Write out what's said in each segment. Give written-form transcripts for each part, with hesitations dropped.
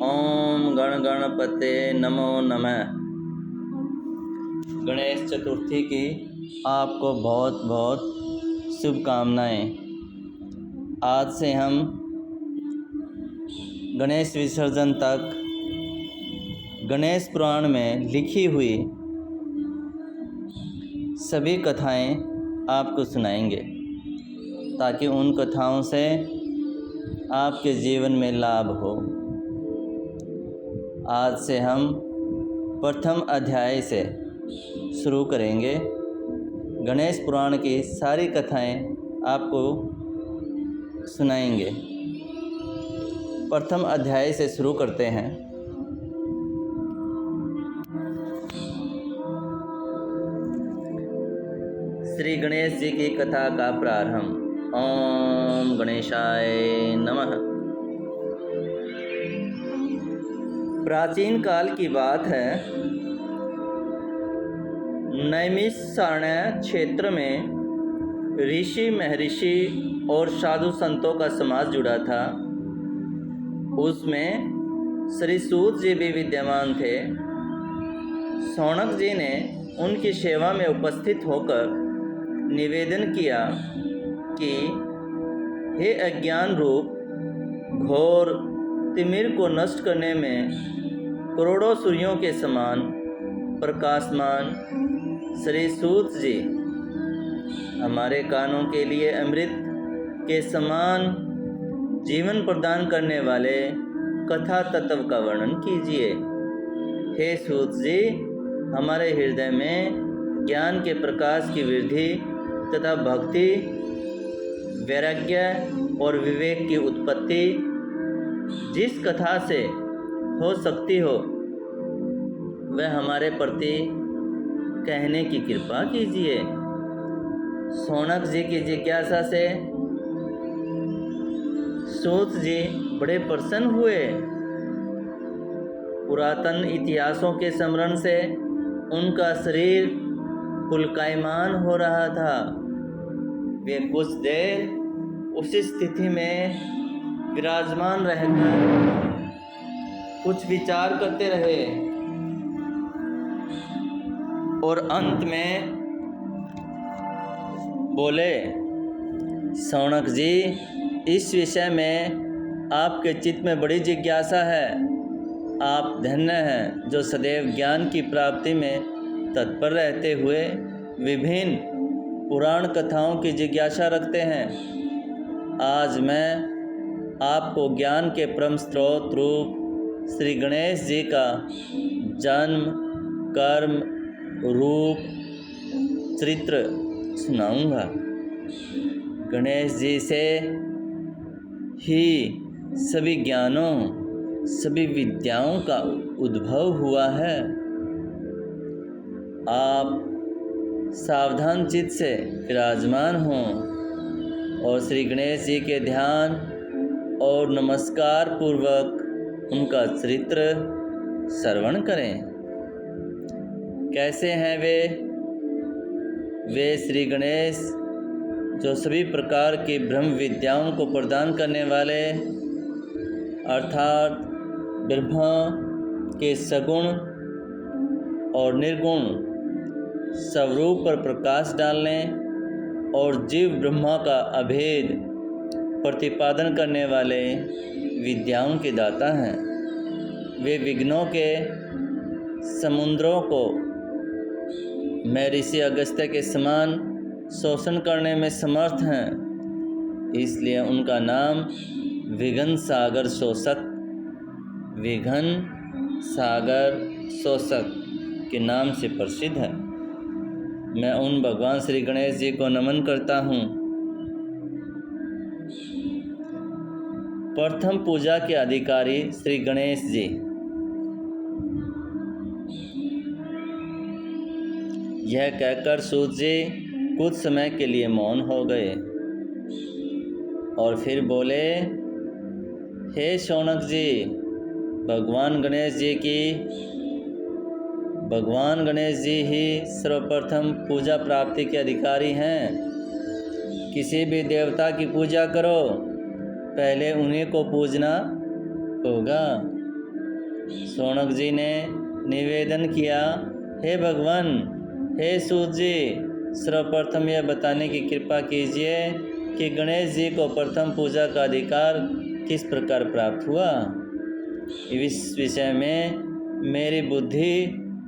ओम गण गणपते नमो नमः। गणेश चतुर्थी की आपको बहुत बहुत शुभकामनाएं। आज से हम गणेश विसर्जन तक गणेश पुराण में लिखी हुई सभी कथाएं आपको सुनाएंगे, ताकि उन कथाओं से आपके जीवन में लाभ हो। आज से हम प्रथम अध्याय से शुरू करेंगे। गणेश पुराण की सारी कथाएं आपको सुनाएंगे। प्रथम अध्याय से शुरू करते हैं। श्री गणेश जी की कथा का प्रारंभ। ओम गणेशाय नमः। प्राचीन काल की बात है। नैमिषारण्य क्षेत्र में ऋषि महर्षि और साधु संतों का समाज जुड़ा था। उसमें श्री सूत जी भी विद्यमान थे। शौनक जी ने उनकी सेवा में उपस्थित होकर निवेदन किया कि हे अज्ञान रूप घोर तिमिर को नष्ट करने में करोड़ों सूर्यों के समान प्रकाशमान श्री सूत जी, हमारे कानों के लिए अमृत के समान जीवन प्रदान करने वाले कथा तत्व का वर्णन कीजिए। हे सूत जी, हमारे हृदय में ज्ञान के प्रकाश की वृद्धि तथा भक्ति, वैराग्य और विवेक की उत्पत्ति जिस कथा से हो सकती हो, वह हमारे प्रति कहने की कृपा कीजिए। शौनक जी की जिज्ञासा से सूत जी बड़े प्रसन्न हुए। पुरातन इतिहासों के स्मरण से उनका शरीर पुलकायमान हो रहा था। वे कुछ देर उसी स्थिति में विराजमान रहकर कुछ विचार करते रहे और अंत में बोले, शौनक जी, इस विषय में आपके चित्त में बड़ी जिज्ञासा है। आप धन्य हैं जो सदैव ज्ञान की प्राप्ति में तत्पर रहते हुए विभिन्न पुराण कथाओं की जिज्ञासा रखते हैं। आज मैं आपको ज्ञान के परम स्रोत रूप श्री गणेश जी का जन्म, कर्म, रूप, चरित्र सुनाऊंगा। गणेश जी से ही सभी ज्ञानों, सभी विद्याओं का उद्भव हुआ है। आप सावधान चित्त से विराजमान हों और श्री गणेश जी के ध्यान और नमस्कार पूर्वक उनका चरित्र श्रवण करें। कैसे हैं वे श्री गणेश जो सभी प्रकार की ब्रह्म विद्याओं को प्रदान करने वाले, अर्थात ब्रह्मा के सगुण और निर्गुण स्वरूप पर प्रकाश डालने और जीव ब्रह्मा का अभेद प्रतिपादन करने वाले विद्याओं के दाता हैं। वे विघ्नों के समुद्रों को महर्षि अगस्त्य के समान शोषण करने में समर्थ हैं। इसलिए उनका नाम विघ्न सागर शोषक, विघ्न सागर शोषक के नाम से प्रसिद्ध है। मैं उन भगवान श्री गणेश जी को नमन करता हूँ। प्रथम पूजा के अधिकारी श्री गणेश जी। यह कहकर सूत जी कुछ समय के लिए मौन हो गए और फिर बोले, हे शौनक जी, भगवान गणेश जी ही सर्वप्रथम पूजा प्राप्ति के अधिकारी हैं। किसी भी देवता की पूजा करो पहले उन्हीं को पूजना होगा। शौनक जी ने निवेदन किया, हे भगवान, हे सूत जी, सर्वप्रथम यह बताने की कृपा कीजिए कि गणेश जी को प्रथम पूजा का अधिकार किस प्रकार प्राप्त हुआ। इस विषय में मेरी बुद्धि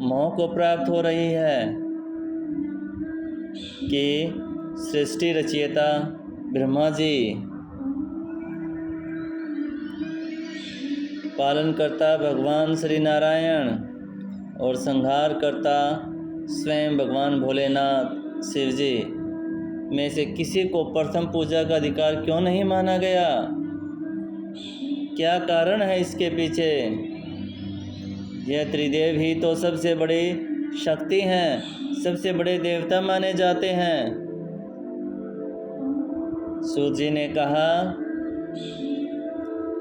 मोह को प्राप्त हो रही है कि सृष्टि रचयिता ब्रह्मा जी, पालनकर्ता भगवान श्री नारायण और संहारकर्ता स्वयं भगवान भोलेनाथ शिव जी में से किसी को प्रथम पूजा का अधिकार क्यों नहीं माना गया? क्या कारण है इसके पीछे? यह त्रिदेव ही तो सबसे बड़ी शक्ति हैं, सबसे बड़े देवता माने जाते हैं। सूत जी ने कहा,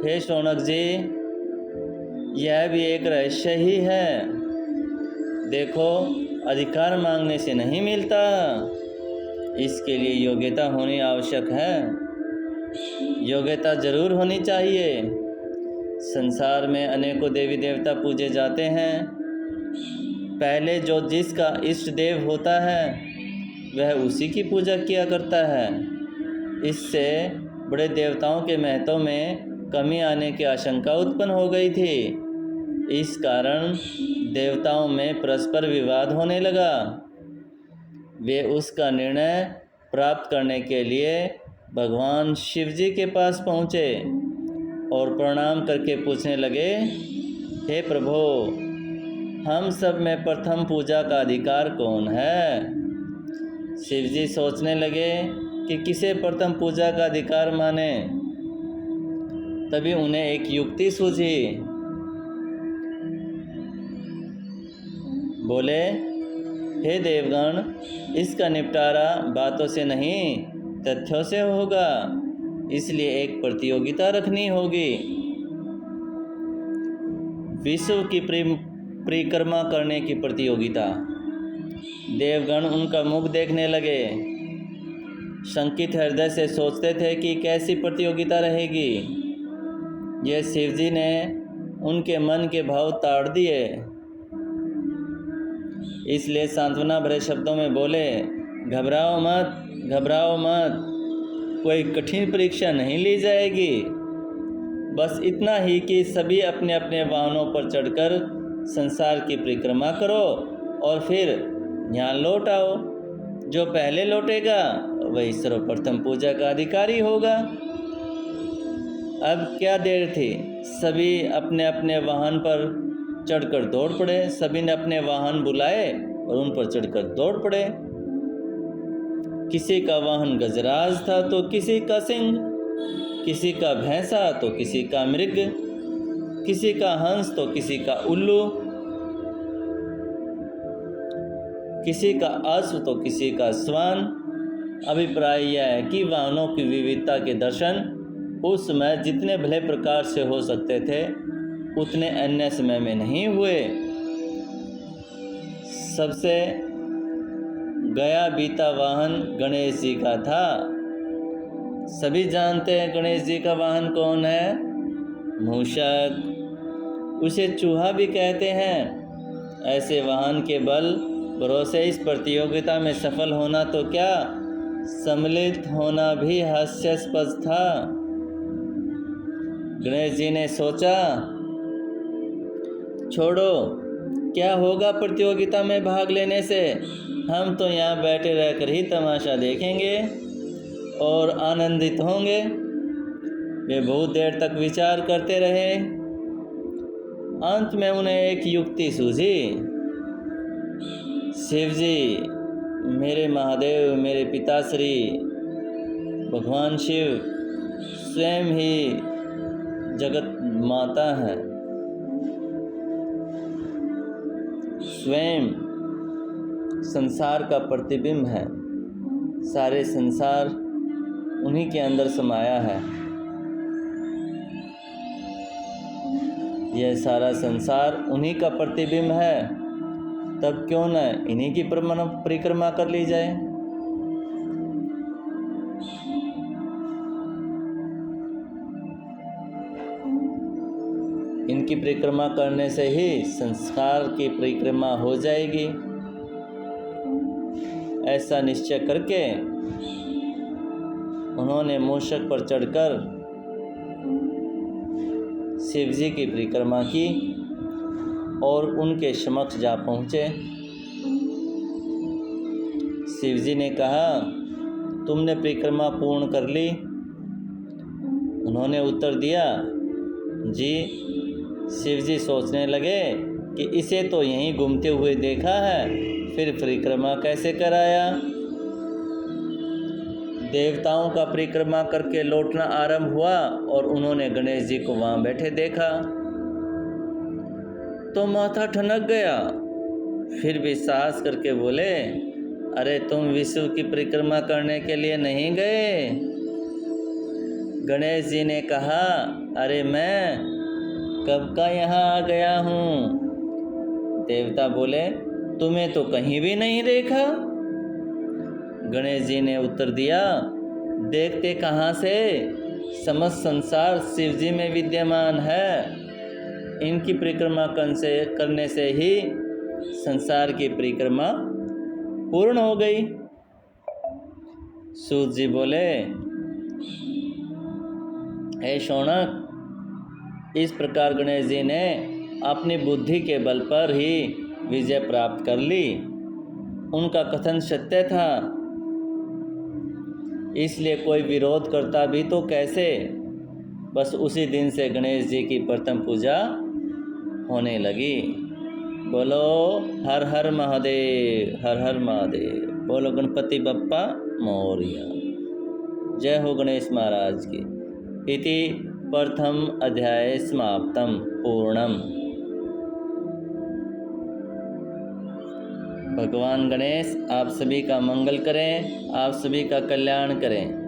हे शौनक जी, यह भी एक रहस्य ही है। देखो, अधिकार मांगने से नहीं मिलता, इसके लिए योग्यता होनी आवश्यक है। योग्यता जरूर होनी चाहिए। संसार में अनेकों देवी देवता पूजे जाते हैं। पहले जो जिसका इष्ट देव होता है वह उसी की पूजा किया करता है। इससे बड़े देवताओं के महत्व में कमी आने की आशंका उत्पन्न हो गई थी। इस कारण देवताओं में परस्पर विवाद होने लगा। वे उसका निर्णय प्राप्त करने के लिए भगवान शिव जी के पास पहुँचे और प्रणाम करके पूछने लगे, हे प्रभु, हम सब में प्रथम पूजा का अधिकार कौन है? शिव जी सोचने लगे कि किसे प्रथम पूजा का अधिकार माने। तभी उन्हें एक युक्ति सूझी। बोले, हे देवगण, इसका निपटारा बातों से नहीं तथ्यों से होगा, इसलिए एक प्रतियोगिता रखनी होगी। विश्व की परिक्रमा करने की प्रतियोगिता। देवगण उनका मुख देखने लगे। शंकित हृदय से सोचते थे कि कैसी प्रतियोगिता रहेगी। यह शिवजी ने उनके मन के भाव ताड़ दिए। इसलिए सांत्वना भरे शब्दों में बोले, घबराओ मत, घबराओ मत, कोई कठिन परीक्षा नहीं ली जाएगी। बस इतना ही कि सभी अपने अपने वाहनों पर चढ़कर संसार की परिक्रमा करो और फिर यहाँ लौट आओ। जो पहले लौटेगा वही सर्वप्रथम पूजा का अधिकारी होगा। अब क्या देर थी, सभी अपने अपने वाहन पर चढ़कर दौड़ पड़े। सभी ने अपने वाहन बुलाए और उन पर चढ़कर दौड़ पड़े। किसी का वाहन गजराज था तो किसी का सिंह, किसी का भैंसा तो किसी का मृग, किसी का हंस तो किसी का उल्लू, किसी का अश्व तो किसी का श्वान। अभिप्राय यह है कि वाहनों की विविधता के दर्शन उस समय जितने भले प्रकार से हो सकते थे उतने अन्य समय में नहीं हुए। सबसे गया बीता वाहन गणेश जी का था। सभी जानते हैं गणेश जी का वाहन कौन है? मूषक, उसे चूहा भी कहते हैं। ऐसे वाहन के बल भरोसे इस प्रतियोगिता में सफल होना तो क्या, सम्मिलित होना भी हास्यास्पद था। गणेश जी ने सोचा, छोड़ो, क्या होगा प्रतियोगिता में भाग लेने से, हम तो यहाँ बैठे रहकर ही तमाशा देखेंगे और आनंदित होंगे। वे बहुत देर तक विचार करते रहे। अंत में उन्हें एक युक्ति सूझी। शिवजी, मेरे महादेव, मेरे पिताश्री भगवान शिव स्वयं ही जगत माता हैं, स्वयं संसार का प्रतिबिंब है। सारे संसार उन्हीं के अंदर समाया है। यह सारा संसार उन्हीं का प्रतिबिंब है, तब क्यों न इन्हीं की परिक्रमा कर ली जाए। इनकी परिक्रमा करने से ही संसार की परिक्रमा हो जाएगी। ऐसा निश्चय करके उन्होंने मूषक पर चढ़कर शिव जी की परिक्रमा की और उनके समक्ष जा पहुँचे। शिव जी ने कहा, तुमने परिक्रमा पूर्ण कर ली? उन्होंने उत्तर दिया, जी। शिव जी सोचने लगे कि इसे तो यहीं घूमते हुए देखा है, फिर परिक्रमा कैसे कराया। देवताओं का परिक्रमा करके लौटना आरंभ हुआ और उन्होंने गणेश जी को वहाँ बैठे देखा तो माथा ठनक गया। फिर भी साहस करके बोले, अरे तुम विष्णु की परिक्रमा करने के लिए नहीं गए? गणेश जी ने कहा, अरे मैं कब का यहाँ आ गया हूँ। देवता बोले, तुम्हें तो कहीं भी नहीं देखा। गणेश जी ने उत्तर दिया, देखते कहाँ से, समस्त संसार शिव जी में विद्यमान है। इनकी परिक्रमा करने से ही संसार की परिक्रमा पूर्ण हो गई। सूत जी बोले, हे शौनक, इस प्रकार गणेश जी ने अपनी बुद्धि के बल पर ही विजय प्राप्त कर ली। उनका कथन सत्य था, इसलिए कोई विरोध करता भी तो कैसे। बस उसी दिन से गणेश जी की प्रथम पूजा होने लगी। बोलो हर हर महादेव, हर हर महादेव। बोलो गणपति बप्पा मोरया। जय हो गणेश महाराज की। इति प्रथम अध्याय समाप्तम पूर्णम। भगवान गणेश आप सभी का मंगल करें, आप सभी का कल्याण करें।